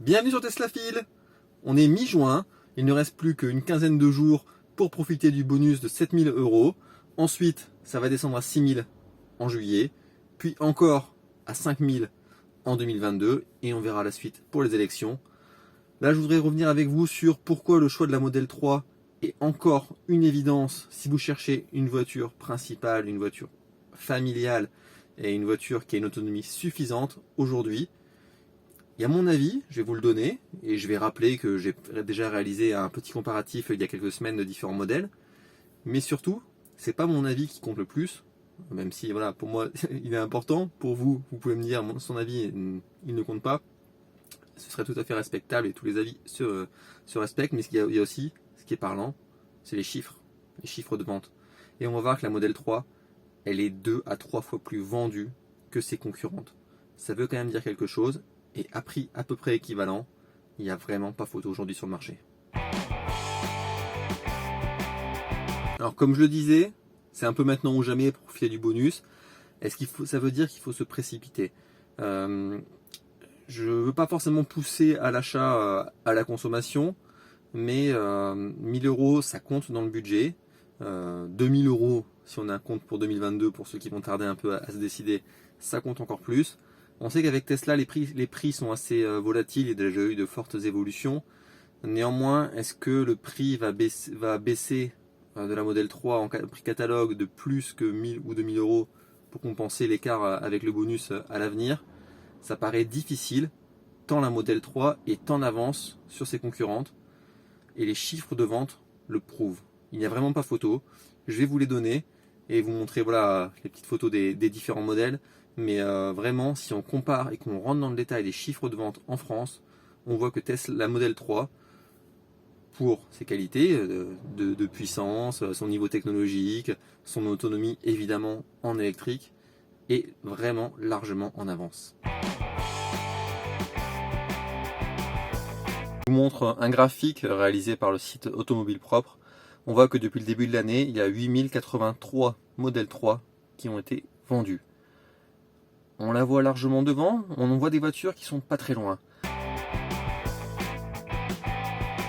Bienvenue sur Teslafil. On est mi-juin, il ne reste plus qu'une quinzaine de jours pour profiter du bonus de 7000 euros. Ensuite, ça va descendre à 6000 en juillet, puis encore à 5000 en 2022 et on verra la suite pour les élections. Là, je voudrais revenir avec vous sur pourquoi le choix de la Model 3 est encore une évidence si vous cherchez une voiture principale, une voiture familiale et une voiture qui a une autonomie suffisante aujourd'hui. Et à mon avis, je vais vous le donner, et je vais rappeler que j'ai déjà réalisé un petit comparatif il y a quelques semaines de différents modèles. Mais surtout, c'est pas mon avis qui compte le plus, même si voilà, pour moi il est important. Pour vous, vous pouvez me dire son avis, il ne compte pas. Ce serait tout à fait respectable et tous les avis se respectent. Mais il y a aussi, ce qui est parlant, c'est les chiffres de vente. Et on va voir que la Model 3, elle est 2 à 3 fois plus vendue que ses concurrentes. Ça veut quand même dire quelque chose. Et à prix à peu près équivalent, il n'y a vraiment pas photo aujourd'hui sur le marché. Alors comme je le disais, c'est un peu maintenant ou jamais pour profiter du bonus. Ça veut dire qu'il faut se précipiter. Je ne veux pas forcément pousser à l'achat, à la consommation, mais 1000 euros, ça compte dans le budget. 2000 euros, si on a un compte pour 2022, pour ceux qui vont tarder un peu à se décider, ça compte encore plus. On sait qu'avec Tesla, les prix sont assez volatiles, il y a déjà eu de fortes évolutions. Néanmoins, est-ce que le prix va baisser de la Model 3 en prix catalogue de plus que 1000 ou 2000 euros pour compenser l'écart avec le bonus à l'avenir? Ça paraît difficile, tant la Model 3 est en avance sur ses concurrentes et les chiffres de vente le prouvent. Il n'y a vraiment pas photo. Je vais vous les donner et vous montrer voilà, les petites photos des différents modèles. Mais vraiment, si on compare et qu'on rentre dans le détail des chiffres de vente en France, on voit que Tesla, la Model 3, pour ses qualités de puissance, son niveau technologique, son autonomie évidemment en électrique, est vraiment largement en avance. Je vous montre un graphique réalisé par le site Automobile Propre. On voit que depuis le début de l'année, il y a 8083 Model 3 qui ont été vendus. On la voit largement devant, on voit des voitures qui sont pas très loin.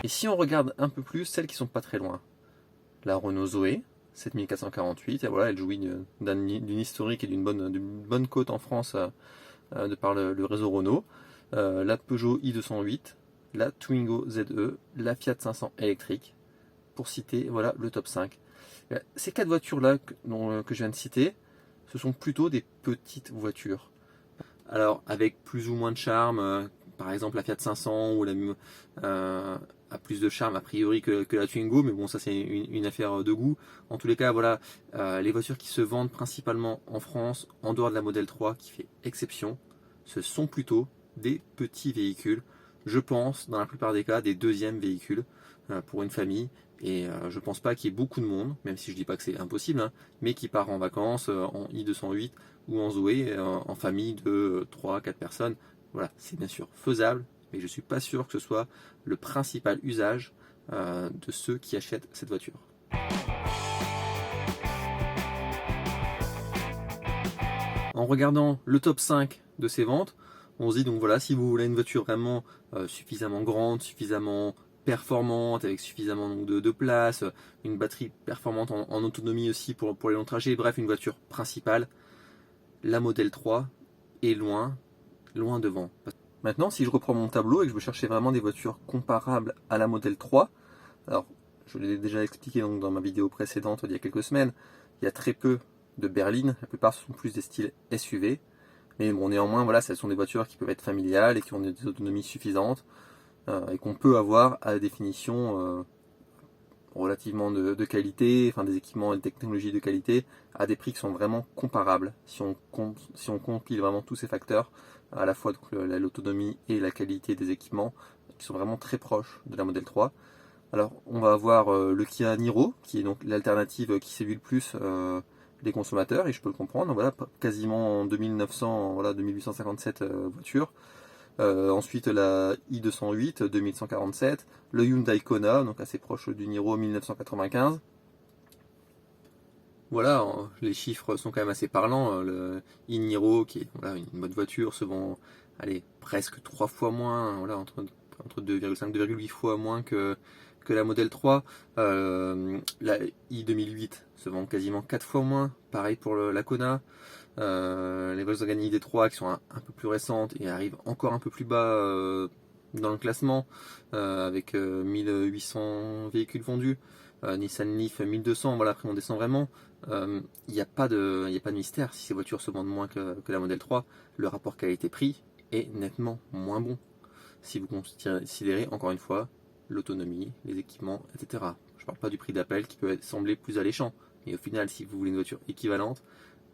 Et si on regarde un peu plus celles qui sont pas très loin, la Renault Zoé, 7448, et voilà, elle jouit d'une historique et d'une bonne cote en France de par le réseau Renault. La Peugeot i208, la Twingo ZE, la Fiat 500 électrique, pour citer voilà, le top 5. Ces quatre voitures-là que je viens de citer, ce sont plutôt des petites voitures. Alors avec plus ou moins de charme, par exemple la Fiat 500 ou a plus de charme a priori que la Twingo, mais bon ça c'est une affaire de goût. En tous les cas voilà, les voitures qui se vendent principalement en France, en dehors de la Model 3 qui fait exception, ce sont plutôt des petits véhicules. Je pense dans la plupart des cas des deuxièmes véhicules pour une famille. Et je pense pas qu'il y ait beaucoup de monde, même si je dis pas que c'est impossible, hein, mais qui part en vacances en i208 ou en Zoé en famille de 3-4 personnes. Voilà, c'est bien sûr faisable, mais je suis pas sûr que ce soit le principal usage de ceux qui achètent cette voiture. En regardant le top 5 de ces ventes, on se dit donc voilà, si vous voulez une voiture vraiment suffisamment grande, suffisamment performante, avec suffisamment donc, de place, une batterie performante en autonomie aussi pour les longs trajets, bref, une voiture principale, la Model 3 est loin devant. Maintenant, si je reprends mon tableau et que je veux chercher vraiment des voitures comparables à la Model 3, alors je l'ai déjà expliqué donc, dans ma vidéo précédente il y a quelques semaines, il y a très peu de berlines, la plupart sont plus des styles SUV, mais bon, néanmoins, voilà, ce sont des voitures qui peuvent être familiales et qui ont des autonomies suffisantes, et qu'on peut avoir à la définition relativement de qualité, enfin des équipements et des technologies de qualité, à des prix qui sont vraiment comparables, si on compile vraiment tous ces facteurs, à la fois l'autonomie et la qualité des équipements, qui sont vraiment très proches de la Model 3. Alors on va avoir le Kia Niro, qui est donc l'alternative qui séduit le plus les consommateurs, et je peux le comprendre, voilà, quasiment 2900, voilà, 2857 voitures. Ensuite la i208 2147, le Hyundai Kona, donc assez proche du Niro 1995. voilà, les chiffres sont quand même assez parlants. Le e-Niro, qui est voilà, une bonne voiture, se vend allez, presque 3 fois moins, voilà, entre 2,5 2,8 fois moins que la Model 3. La i 2008 se vend quasiment 4 fois moins. Pareil pour la Kona. Les Volkswagen ID3 qui sont un peu plus récentes et arrivent encore un peu plus bas dans le classement avec 1800 véhicules vendus. Nissan Leaf 1200, voilà, après on descend vraiment. Il n'y a pas de mystère. Si ces voitures se vendent moins que la Model 3, le rapport qualité-prix est nettement moins bon. Si vous considérez encore une fois l'autonomie, les équipements, etc. Je ne parle pas du prix d'appel qui peut sembler plus alléchant, mais au final, si vous voulez une voiture équivalente,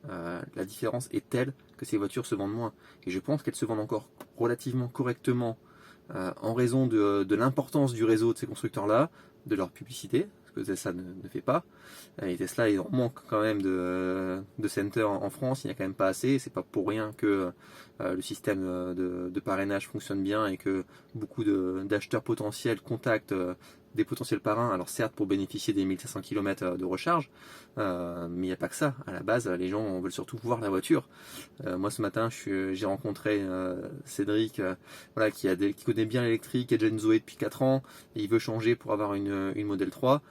la différence est telle que ces voitures se vendent moins. Et je pense qu'elles se vendent encore relativement correctement en raison de l'importance du réseau de ces constructeurs-là, de leur publicité, ce que Tesla ne fait pas. Et Tesla, il en manque quand même de center en France, il n'y a quand même pas assez. C'est pas pour rien que le système de parrainage fonctionne bien et que beaucoup d'acheteurs potentiels contactent des potentiels parrains, alors certes pour bénéficier des 1500 km de recharge, mais il n'y a pas que ça. À la base, les gens veulent surtout voir la voiture. Moi ce matin, j'ai rencontré Cédric, voilà, qui connaît bien l'électrique, qui a déjà une Zoé depuis 4 ans, et il veut changer pour avoir une Model 3.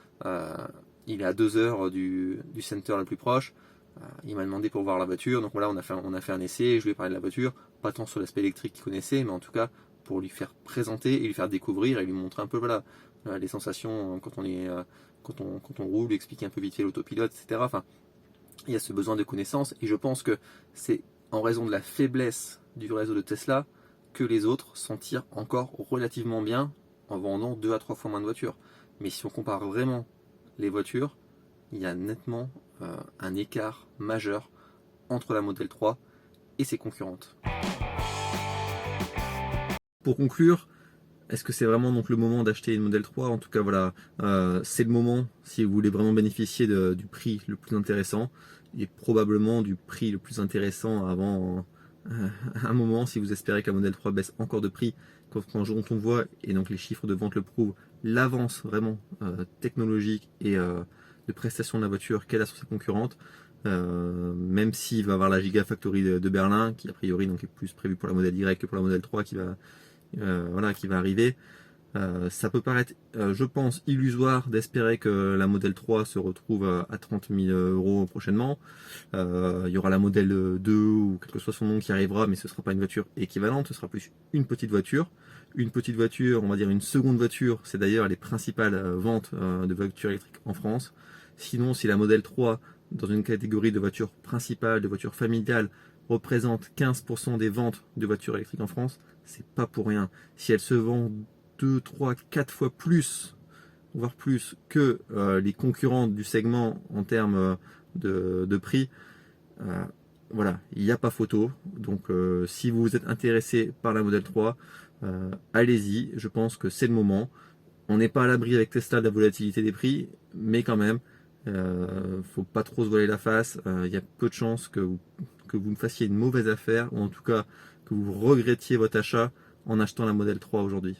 Il est à 2 heures du center le plus proche. Il m'a demandé pour voir la voiture, donc voilà, on a fait un essai, je lui ai parlé de la voiture, pas tant sur l'aspect électrique qu'il connaissait, mais en tout cas pour lui faire présenter et lui faire découvrir et lui montrer un peu voilà, les sensations quand on roule, lui expliquer un peu vite fait l'autopilote, etc. Enfin, il y a ce besoin de connaissance et je pense que c'est en raison de la faiblesse du réseau de Tesla que les autres s'en tirent encore relativement bien en vendant 2 à 3 fois moins de voitures. Mais si on compare vraiment les voitures, il y a nettement un écart majeur entre la Model 3 et ses concurrentes. Pour conclure, est-ce que c'est vraiment donc le moment d'acheter une Model 3? En tout cas, voilà, c'est le moment si vous voulez vraiment bénéficier du prix le plus intéressant et probablement du prix le plus intéressant avant un moment, si vous espérez que la Model 3 baisse encore de prix. Quand on voit, et donc les chiffres de vente le prouvent, l'avance vraiment technologique et de prestation de la voiture qu'elle a sur ses concurrentes, même s'il va avoir la Gigafactory de Berlin, qui a priori donc est plus prévue pour la Model Y que pour la Model 3 voilà, qui va arriver. Ça peut paraître, je pense, illusoire d'espérer que la Model 3 se retrouve à 30 000 € prochainement. Il y aura la Model 2 ou quel que soit son nom qui arrivera, mais ce ne sera pas une voiture équivalente, ce sera plus une petite voiture. Une petite voiture, on va dire une seconde voiture, c'est d'ailleurs les principales ventes de voitures électriques en France. Sinon, si la Model 3, dans une catégorie de voitures principales, de voitures familiales, représente 15% des ventes de voitures électriques en France, c'est pas pour rien. Si elle se vend 2, 3, 4 fois plus, voire plus que les concurrents du segment en termes de prix, voilà, il n'y a pas photo. Donc si vous êtes intéressé par la Model 3, allez-y, je pense que c'est le moment. On n'est pas à l'abri avec Tesla de la volatilité des prix, mais quand même, faut pas trop se voiler la face. Il y a peu de chances que vous me fassiez une mauvaise affaire, ou en tout cas que vous regrettiez votre achat en achetant la Model 3 aujourd'hui.